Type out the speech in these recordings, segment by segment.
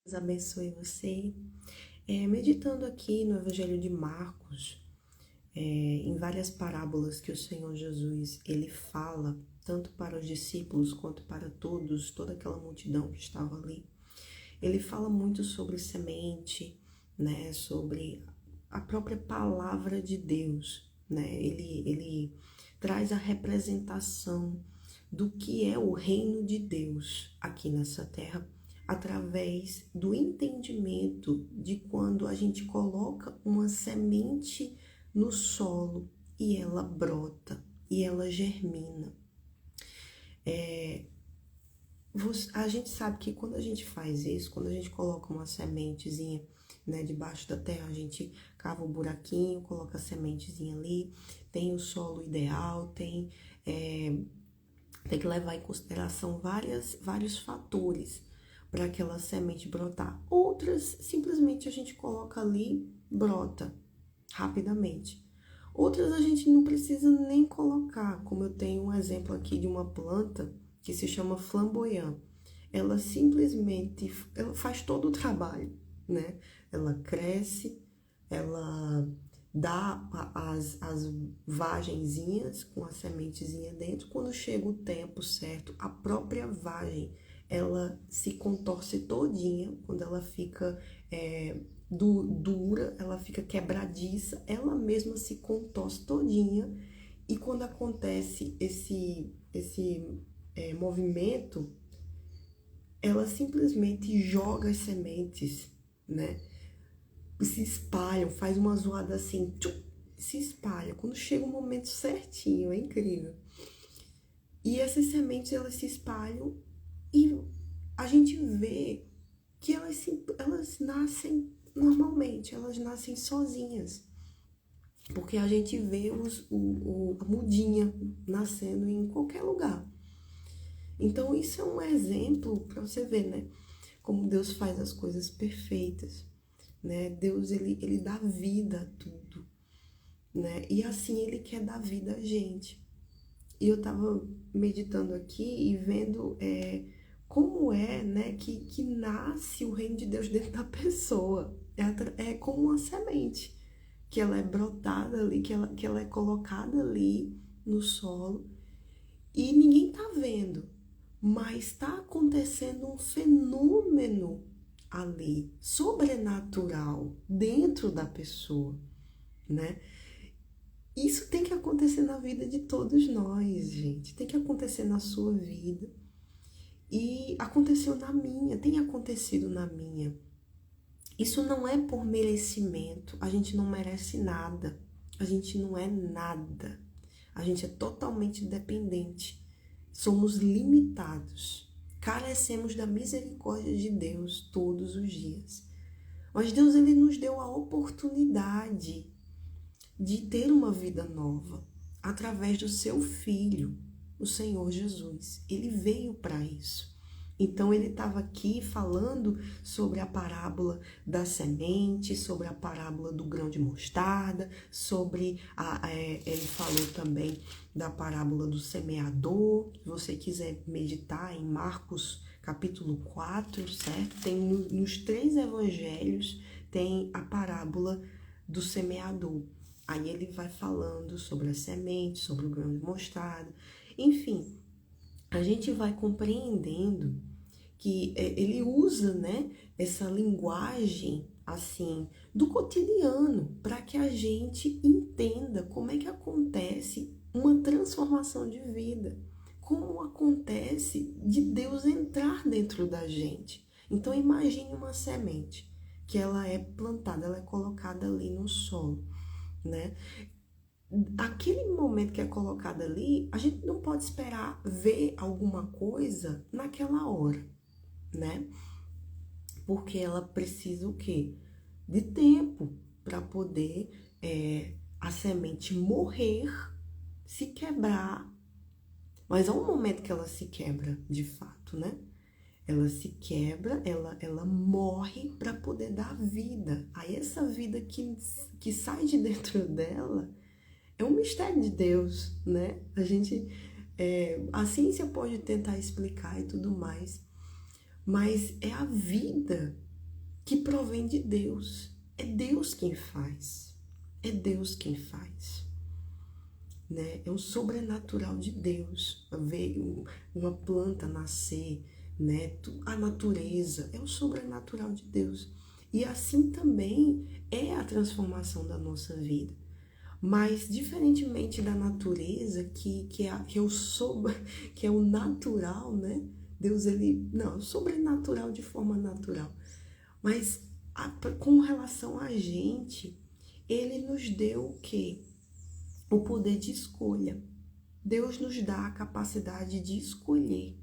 Deus abençoe você. Meditando aqui no Evangelho de Marcos, em várias parábolas que o Senhor Jesus ele fala, tanto para os discípulos quanto para todos, toda aquela multidão que estava ali. Ele fala muito sobre semente, né, sobre a própria palavra de Deus, né? Ele traz a representação do que é o reino de Deus aqui nessa terra, através do entendimento de quando a gente coloca uma semente no solo e ela brota e ela germina. A gente sabe que quando a gente faz isso, quando a gente coloca uma sementezinha, né, debaixo da terra, a gente cava um buraquinho, coloca a sementezinha ali, tem o solo ideal, tem que levar em consideração vários fatores para aquela semente brotar. Outras, simplesmente a gente coloca ali, brota rapidamente. Outras a gente não precisa nem colocar, como eu tenho um exemplo aqui de uma planta que se chama flamboyant. Ela simplesmente ela faz todo o trabalho, né? Ela cresce, ela dá as vagenzinhas com a sementezinha dentro. Quando chega o tempo certo, a própria vagem, ela se contorce todinha, quando ela fica dura, ela fica quebradiça, ela mesma se contorce todinha. E quando acontece esse movimento, ela simplesmente joga as sementes, né? Se espalham, faz uma zoada assim, tchum, se espalha. Quando chega o momento certinho, é incrível. E essas sementes, elas se espalham e a gente vê que elas nascem normalmente, elas nascem sozinhas. Porque a gente vê a mudinha nascendo em qualquer lugar. Então isso é um exemplo para você ver, né? Como Deus faz as coisas perfeitas, né? Deus, ele dá vida a tudo, né? E assim Ele quer dar vida a gente. E eu tava meditando aqui e vendo como né, que nasce o reino de Deus dentro da pessoa. É como uma semente, que ela é brotada ali, que ela é colocada ali no solo e ninguém tá vendo, mas está acontecendo um fenômeno ali, sobrenatural, dentro da pessoa, né? Isso tem que acontecer na vida de todos nós, gente. Tem que acontecer na sua vida. E aconteceu na minha, tem acontecido na minha. Isso não é por merecimento, a gente não merece nada. A gente não é nada. A gente é totalmente dependente. Somos limitados. Carecemos da misericórdia de Deus todos os dias. Mas Deus, ele nos deu a oportunidade de ter uma vida nova através do seu Filho, o Senhor Jesus. Ele veio para isso. Então ele estava aqui falando sobre a parábola da semente, sobre a parábola do grão de mostarda, ele falou também da parábola do semeador. Se você quiser meditar em Marcos capítulo 4, certo? Tem nos 3 evangelhos, tem a parábola do semeador. Aí ele vai falando sobre a semente, sobre o grão de mostarda, enfim, a gente vai compreendendo que ele usa, né, essa linguagem assim do cotidiano para que a gente entenda como é que acontece uma transformação de vida, como acontece de Deus entrar dentro da gente. Então imagine uma semente que ela é plantada, ela é colocada ali no solo, né? Aquele momento que é colocado ali, a gente não pode esperar ver alguma coisa naquela hora, né? Porque ela precisa o quê? De tempo para poder a semente morrer, se quebrar. Mas há um momento que ela se quebra de fato, né? Ela se quebra, ela morre para poder dar vida. Aí essa vida que sai de dentro dela é um mistério de Deus, né? A ciência pode tentar explicar e tudo mais, mas é a vida que provém de Deus. É Deus quem faz. É Deus quem faz. Né? É o sobrenatural de Deus. Ver uma planta nascer, né? A natureza é o sobrenatural de Deus. E assim também é a transformação da nossa vida. Mas, diferentemente da natureza, que é o natural, né? Deus, ele... Não, é o sobrenatural de forma natural. Mas, com relação a gente, ele nos deu o quê? O poder de escolha. Deus nos dá a capacidade de escolher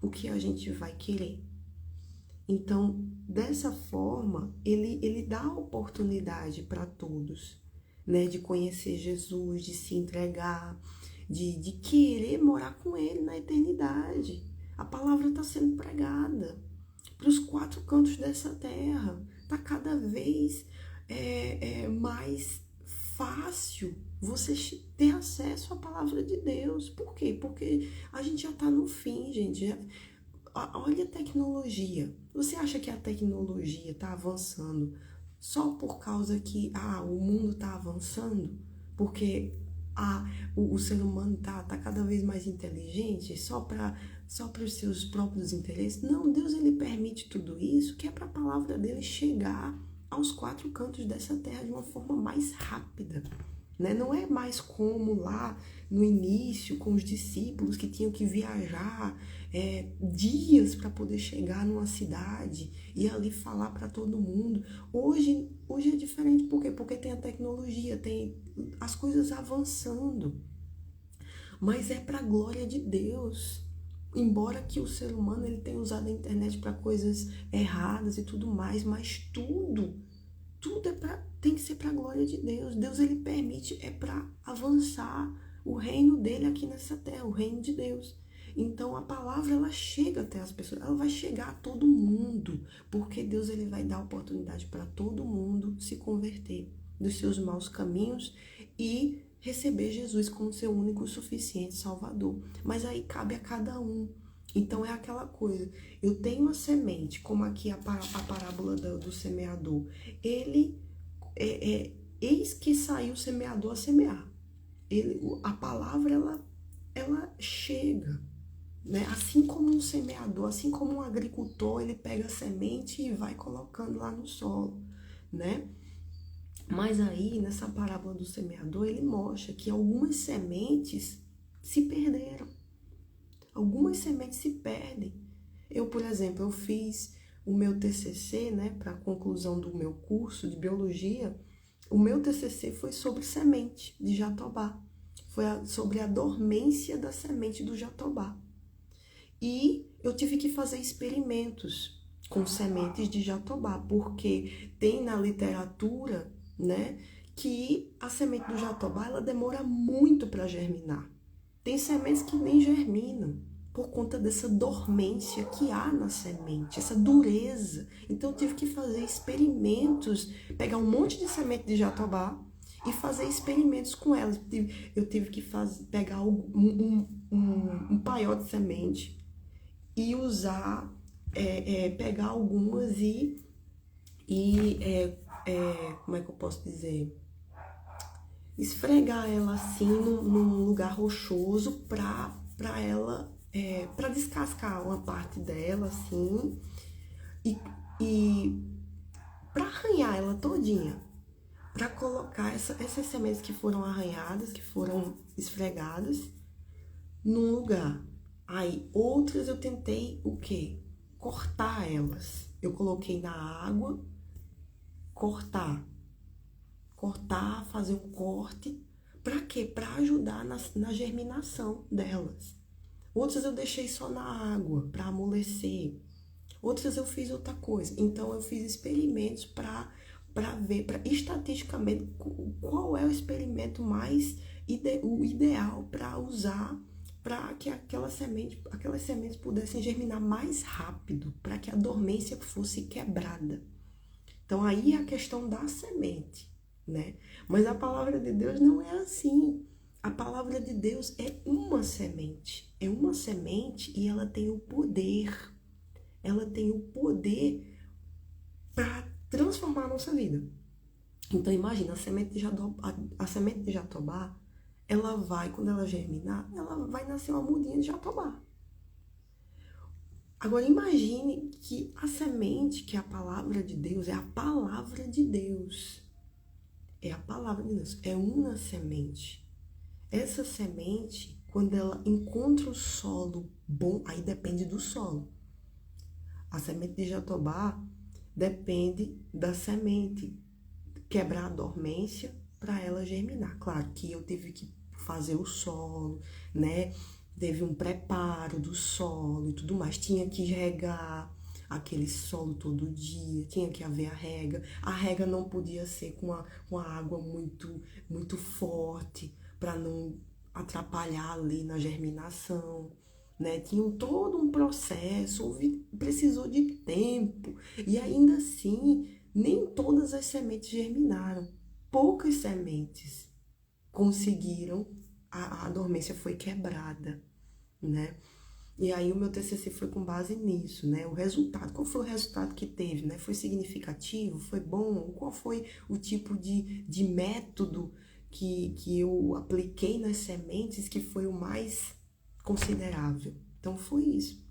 o que a gente vai querer. Então, dessa forma, ele dá a oportunidade para todos, né? De conhecer Jesus, de se entregar, de querer morar com ele na eternidade. A palavra está sendo pregada para os 4 cantos dessa terra. Está cada vez mais fácil você ter acesso à palavra de Deus. Por quê? Porque a gente já está no fim, gente. Olha a tecnologia. Você acha que a tecnologia está avançando só por causa que o mundo está avançando? Porque o ser humano está cada vez mais inteligente só para os seus próprios interesses? Não, Deus, ele permite tudo isso que é para a palavra dele chegar aos 4 cantos dessa terra de uma forma mais rápida. Né? Não é mais como lá no início com os discípulos que tinham que viajar dias para poder chegar numa cidade e ali falar para todo mundo. Hoje é diferente. Por quê? Porque tem a tecnologia, tem as coisas avançando. Mas é para a glória de Deus. Embora que o ser humano ele tenha usado a internet para coisas erradas e tudo mais, mas tudo tem que ser para a glória de Deus. Deus, ele permite, para avançar o reino dele aqui nessa terra, o reino de Deus. Então, a palavra, ela chega até as pessoas, ela vai chegar a todo mundo, porque Deus, ele vai dar oportunidade para todo mundo se converter dos seus maus caminhos e receber Jesus como seu único e suficiente Salvador. Mas aí cabe a cada um. Então, é aquela coisa, eu tenho a semente, como aqui a parábola do semeador. Eis que saiu o semeador a semear. A palavra, ela chega, né? Assim como um semeador, assim como um agricultor, ele pega a semente e vai colocando lá no solo, né? Mas aí, nessa parábola do semeador, ele mostra que algumas sementes se perderam. Algumas sementes se perdem. Eu, por exemplo, eu fiz o meu TCC, né, para a conclusão do meu curso de biologia. O meu TCC foi sobre semente de jatobá. Foi sobre a dormência da semente do jatobá. E eu tive que fazer experimentos com sementes de jatobá, porque tem na literatura, né, que a semente do jatobá ela demora muito para germinar. Tem sementes que nem germinam por conta dessa dormência que há na semente, essa dureza. Então eu tive que fazer experimentos, pegar um monte de semente de jatobá e fazer experimentos com elas. Eu tive que pegar um paiol de semente e usar, pegar algumas como é que eu posso dizer? Esfregar ela assim num lugar rochoso para ela, para descascar uma parte dela assim e para arranhar ela todinha, para colocar essas sementes que foram arranhadas, que foram esfregadas num lugar. Aí outras eu tentei o quê? Cortar elas. Eu coloquei na água, cortar, fazer um corte. Para quê? Para ajudar na germinação delas. Outras eu deixei só na água, para amolecer. Outras eu fiz outra coisa. Então eu fiz experimentos para ver, estatisticamente, qual é o experimento mais o ideal para usar para que aquelas sementes pudessem germinar mais rápido, para que a dormência fosse quebrada. Então aí é a questão da semente, né? Mas a palavra de Deus não é assim. A palavra de Deus é uma semente. É uma semente e ela tem o poder. Ela tem o poder para transformar a nossa vida. Então imagina, a semente de jatobá, ela vai, quando ela germinar, ela vai nascer uma mudinha de jatobá. Agora imagine que a semente, que é a palavra de Deus, é a palavra de Deus. É a palavra de Deus, é uma semente. Essa semente, quando ela encontra o solo bom, aí depende do solo. A semente de jatobá depende da semente quebrar a dormência para ela germinar. Claro que eu tive que fazer o solo, né? Teve um preparo do solo e tudo mais. Tinha que regar aquele solo todo dia, tinha que haver a rega. A rega não podia ser com a água muito forte para não atrapalhar ali na germinação. Né? Tinha todo um processo, precisou de tempo. E ainda assim, nem todas as sementes germinaram. Poucas sementes conseguiram, a dormência foi quebrada, né? E aí o meu TCC foi com base nisso, né? O resultado, qual foi o resultado que teve, né? Foi significativo? Foi bom? Qual foi o tipo de método que eu apliquei nas sementes que foi o mais considerável? Então foi isso.